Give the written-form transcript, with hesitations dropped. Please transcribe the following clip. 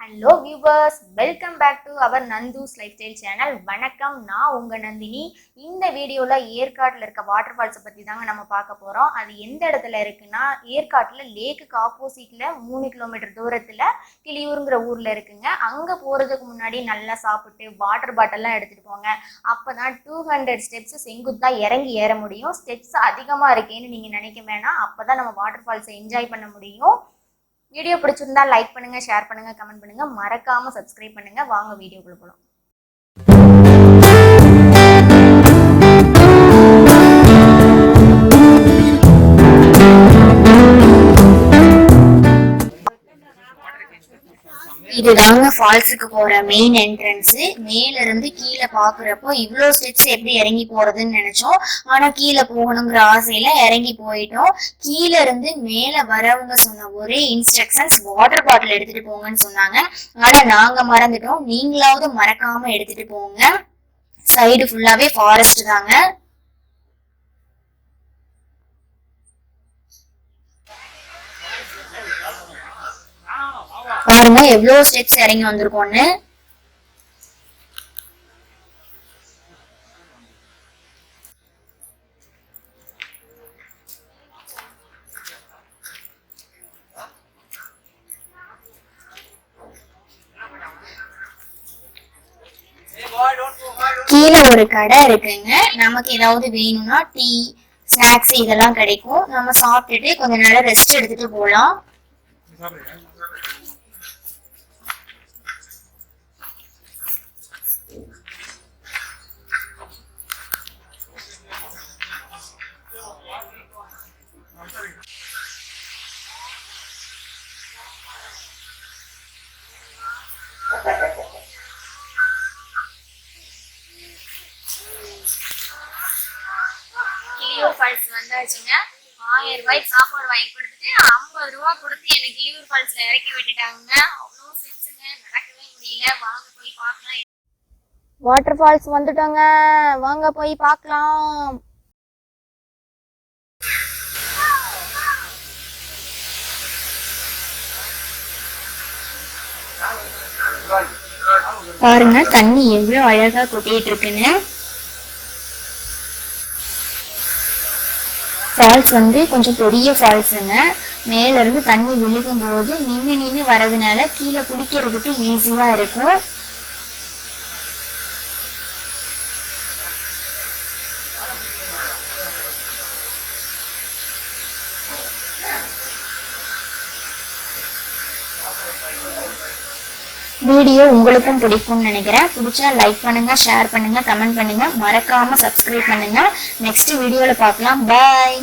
Hello viewers, welcome back to our Nandhu's lifestyle channel. வணக்கம், நான் உங்கள் நந்தினி. இந்த வீடியோவில் ஏற்காட்டில் இருக்க வாட்டர் ஃபால்ஸை பற்றி தாங்க நம்ம பார்க்க போகிறோம். அது எந்த இடத்துல இருக்குன்னா, ஏற்காட்டில் லேக்குக்கு ஆப்போசிட்டில் 3 கிலோமீட்டர் தூரத்தில் கிளியூருங்கிற ஊரில் இருக்குங்க. அங்கே போகிறதுக்கு முன்னாடி நல்லா சாப்பிட்டு வாட்டர் பாட்டில்லாம் எடுத்துகிட்டு போங்க. அப்போ தான் 200 ஸ்டெப்ஸ் செங்குத்தாக இறங்கி ஏற முடியும். ஸ்டெப்ஸ் அதிகமாக இருக்கேன்னு நீங்கள் நினைக்க வேணாம். அப்போ தான் நம்ம வாட்டர் ஃபால்ஸை என்ஜாய் பண்ண முடியும். வீடியோ பிடிச்சிருந்தா லைக் பண்ணுங்க, ஷேர் பண்ணுங்க, கமெண்ட் பண்ணுங்க, மறக்காம சப்ஸ்கிரைப் பண்ணுங்க. வாங்க வீடியோக்குள்ள போலாம். இதுதாங்க ஃபால்ஸுக்கு போற மெயின் என்ட்ரன்ஸ். மேல இருந்து கீழே பாக்குறப்போ இவ்வளவு ஸ்டெப்ஸ் எப்படி இறங்கி போறதுன்னு நினைச்சோம். ஆனா கீழே போகணுங்கிற ஆசையில இறங்கி போயிட்டோம். கீழே இருந்து மேல வரவங்க சொன்ன ஒரே இன்ஸ்ட்ரக்ஷன்ஸ் வாட்டர் பாட்டில் எடுத்துட்டு போங்கன்னு சொன்னாங்க. ஆனா நாங்க மறந்துட்டோம். நீங்களாவது மறக்காம எடுத்துட்டு போங்க. சைடு ஃபுல்லாவே ஃபாரஸ்ட் தாங்க. பாருங்க எவ்வளவு ஸ்டெப்ஸ் இறங்கி வந்திருக்கோன்னு. கீழே ஒரு கடை இருக்குங்க. நமக்கு ஏதாவது வேணும்னா டீ, ஸ்நாக்ஸ் இதெல்லாம் கிடைக்கும். நம்ம சாப்பிட்டுட்டு கொஞ்ச நேரம் ரெஸ்ட் எடுத்துட்டு போலாம். கிளியூர் ஃபால்ஸ் வந்தாச்சுங்க. 1000 ரூபாய்க்கு சாப்பாடு வாங்கி கொடுத்துட்டு 50 ரூபா கொடுத்து எனக்கு கிளியூர் ஃபால்ஸ்ல இறக்கி விட்டுட்டாங்க. அவ்வளோ சிரிச்சுங்க, நடக்கவே முடியல. வாங்க போய் பார்க்கலாம். வாட்டர் ஃபால்ஸ் வந்துட்டோங்க, வாங்க போய் பார்க்கலாம். பாருங்க தண்ணி எவ்வளவு அழகா கொட்டிட்டு இருக்குன்னு. ஃபால்ஸ் வந்து கொஞ்சம் பெரிய ஃபால்ஸுங்க. மேல இருந்து தண்ணி விழுகும் போது நின்று வரதுனால கீழே குடிக்கிறதுக்கு ஈஸியா இருக்கும். வீடியோ உங்களுக்கும் பிடிக்கும்னு நினைக்கிறேன். பிடிச்சா லைக் பண்ணுங்க, ஷேர் பண்ணுங்க, கமெண்ட் பண்ணுங்க, மறக்காம சப்ஸ்கிரைப் பண்ணுங்க. நெக்ஸ்ட் வீடியோல பார்க்கலாம். பாய்.